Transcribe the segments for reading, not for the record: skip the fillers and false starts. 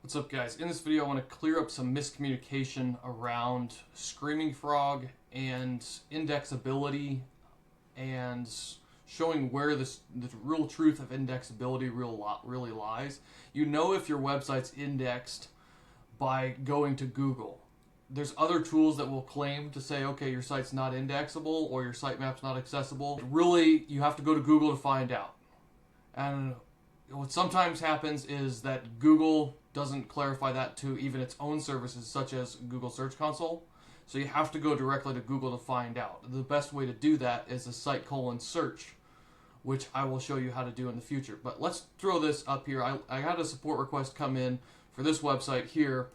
What's up, guys? In this video I want to clear up some miscommunication around Screaming Frog and indexability and showing where the real truth of indexability really lies. You know if your website's indexed by going to Google. There's other tools that will claim to say, okay, your site's not indexable or your sitemap's not accessible. Really, you have to go to Google to find out. And what sometimes happens is that Google doesn't clarify that to even its own services, such as Google Search Console. So you have to go directly to Google to find out. The best way to do that is a site:/search, which I will show you how to do in the future. But let's throw this up here. I had a support request come in for this website here.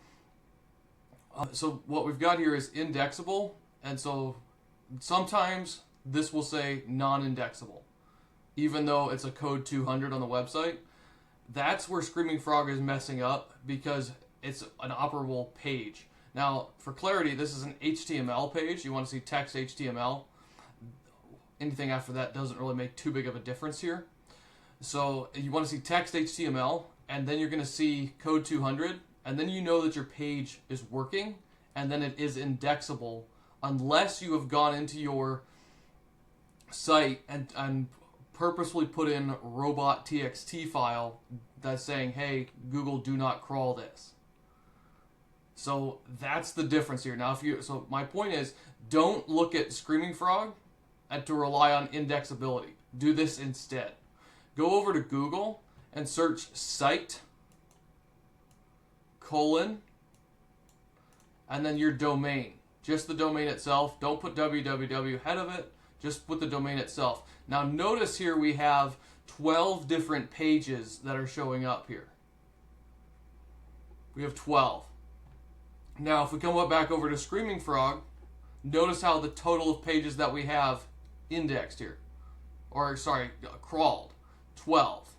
So what we've got here is indexable, and so sometimes this will say non-indexable, even though it's a code 200 on the website. That's where Screaming Frog is messing up because it's an operable page. Now, for clarity, this is an HTML page. You want to see text HTML. Anything after that doesn't really make too big of a difference here. So you want to see text HTML, and then you're going to see code 200, and then you know that your page is working, and then it is indexable, unless you have gone into your site and purposely put in robot.txt file that's saying, hey, Google, do not crawl this. So that's the difference here. Now, so my point is, don't look at Screaming Frog and to rely on indexability. Do this instead. Go over to Google and search site : and then your domain. Just the domain itself. Don't put www ahead of it. Just put the domain itself. Now notice here we have 12 different pages that are showing up here. We have 12. Now if we come back over to Screaming Frog, notice how the total of pages that we have indexed here. Or sorry, crawled. 12.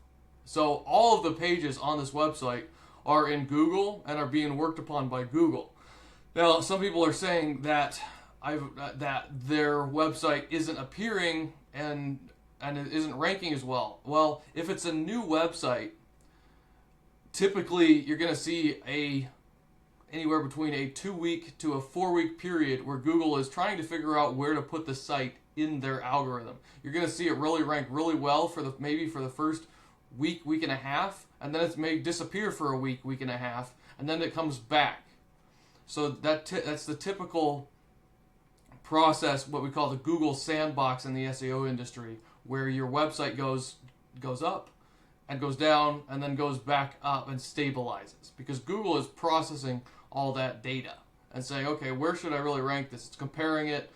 So all of the pages on this website are in Google and are being worked upon by Google. Now some people are saying that that their website isn't appearing and it isn't ranking as well. Well, if it's a new website, typically you're going to see anywhere between a 2-week to a 4-week period where Google is trying to figure out where to put the site in their algorithm. You're going to see it really rank really well for maybe for the first week and a half, and then it may disappear for a week and a half, and then it comes back. So that's the typical process, what we call the Google Sandbox in the SEO industry, where your website goes up and goes down and then goes back up and stabilizes, because Google is processing all that data and saying, okay, where should I really rank this? It's comparing it,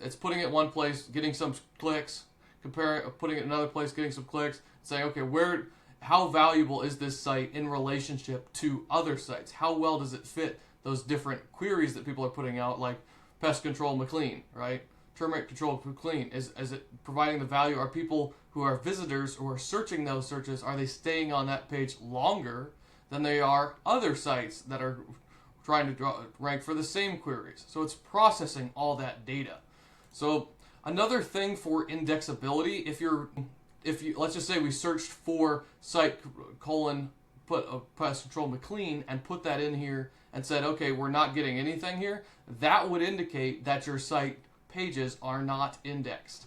it's putting it one place, getting some clicks, putting it in another place, getting some clicks, saying, okay, how valuable is this site in relationship to other sites? How well does it fit those different queries that people are putting out, like pest control McLean, right? Termite control McLean. Is it providing the value? Are people who are visitors who are searching those searches, are they staying on that page longer than they are other sites that are trying to rank for the same queries? So it's processing all that data. So another thing for indexability, if you let's just say we searched for site : put a pest control McLean and put that in here and said, okay, we're not getting anything here, that would indicate that your site pages are not indexed.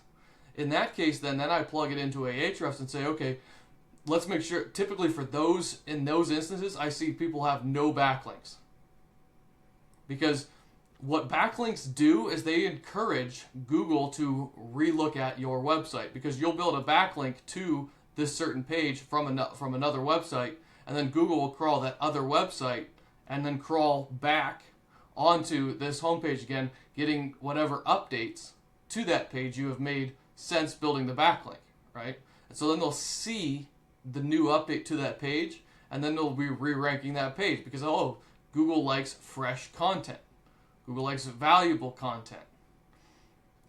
In that case, then I plug it into Ahrefs and say, okay, let's make sure. Typically in those instances, I see people have no backlinks. Because what backlinks do is they encourage Google to relook at your website, because you'll build a backlink to this certain page from another website, and then Google will crawl that other website and then crawl back onto this homepage again, getting whatever updates to that page you have made since building the backlink, right? And so then they'll see the new update to that page, and then they'll be re-ranking that page because, oh, Google likes fresh content. Google likes valuable content.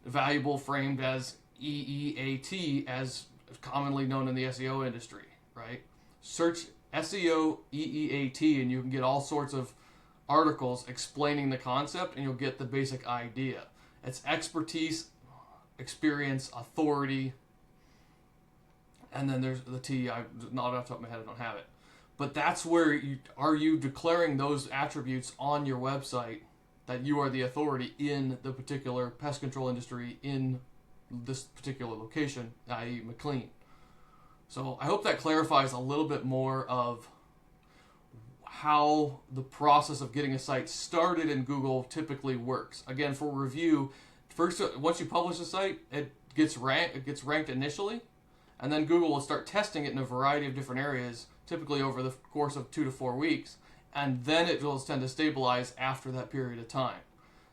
Valuable framed as EEAT, as commonly known in the SEO industry, right? Search SEO EEAT and you can get all sorts of articles explaining the concept, and you'll get the basic idea. It's expertise, experience, authority, and then there's the T. Not off the top of my head, I don't have it. But that's where are you declaring those attributes on your website that you are the authority in the particular pest control industry in this particular location, i.e. McLean. So I hope that clarifies a little bit more of how the process of getting a site started in Google typically works. Again, for review, first once you publish a site, it gets ranked initially, and then Google will start testing it in a variety of different areas, typically over the course of 2 to 4 weeks, and then it will tend to stabilize after that period of time.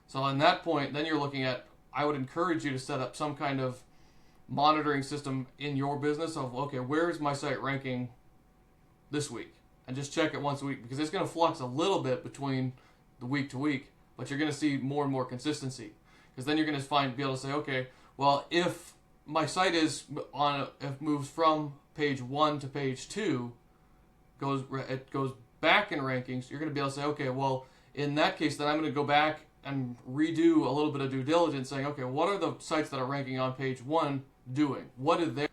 So on that point, then you're looking at, I would encourage you to set up some kind of monitoring system in your business of, okay, where is my site ranking this week? And just check it once a week, because it's going to flux a little bit between the week to week, but you're going to see more and more consistency. Because then you're going to be able to say, okay, well, if my site is if moves from page 1 to page 2, it goes back in rankings, you're going to be able to say, okay, well, in that case, then I'm going to go back and redo a little bit of due diligence, saying, okay, what are the sites that are ranking on page 1 doing? What do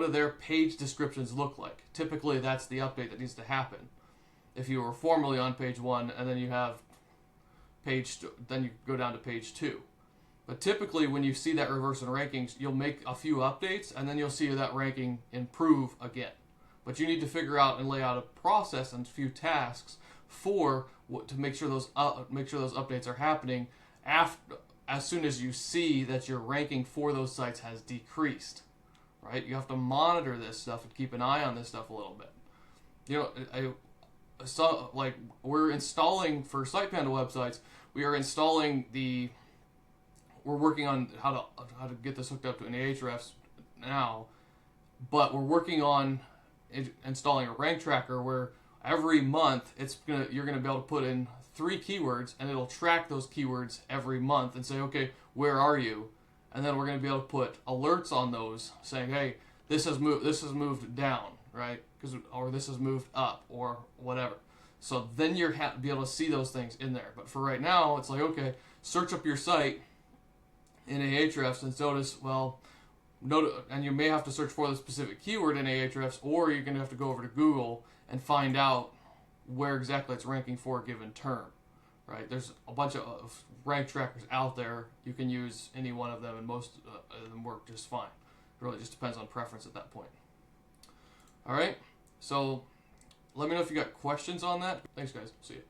their page descriptions look like? Typically, that's the update that needs to happen. If you were formerly on page 1 and then you have then you go down to page 2. But typically, when you see that reverse in rankings, you'll make a few updates and then you'll see that ranking improve again. But you need to figure out and lay out a process and a few tasks to make sure those updates are happening as soon as you see that your ranking for those sites has decreased. Right? You have to monitor this stuff and keep an eye on this stuff a little bit. You know, we're installing for SitePanda websites. We're working on how to get this hooked up to an Ahrefs now, but we're working on installing a rank tracker where every month you're gonna be able to put in 3 keywords and it'll track those keywords every month and say, okay, where are you? And then we're going to be able to put alerts on those saying, hey, this has moved down, right? Or this has moved up or whatever. So then you're be able to see those things in there. But for right now, it's like, okay, search up your site in Ahrefs and and you may have to search for the specific keyword in Ahrefs, or you're going to have to go over to Google and find out where exactly it's ranking for a given term. Right? There's a bunch of rank trackers out there. You can use any one of them, and most of them work just fine. It really just depends on preference at that point. All right? So let me know if you got questions on that. Thanks, guys. See you.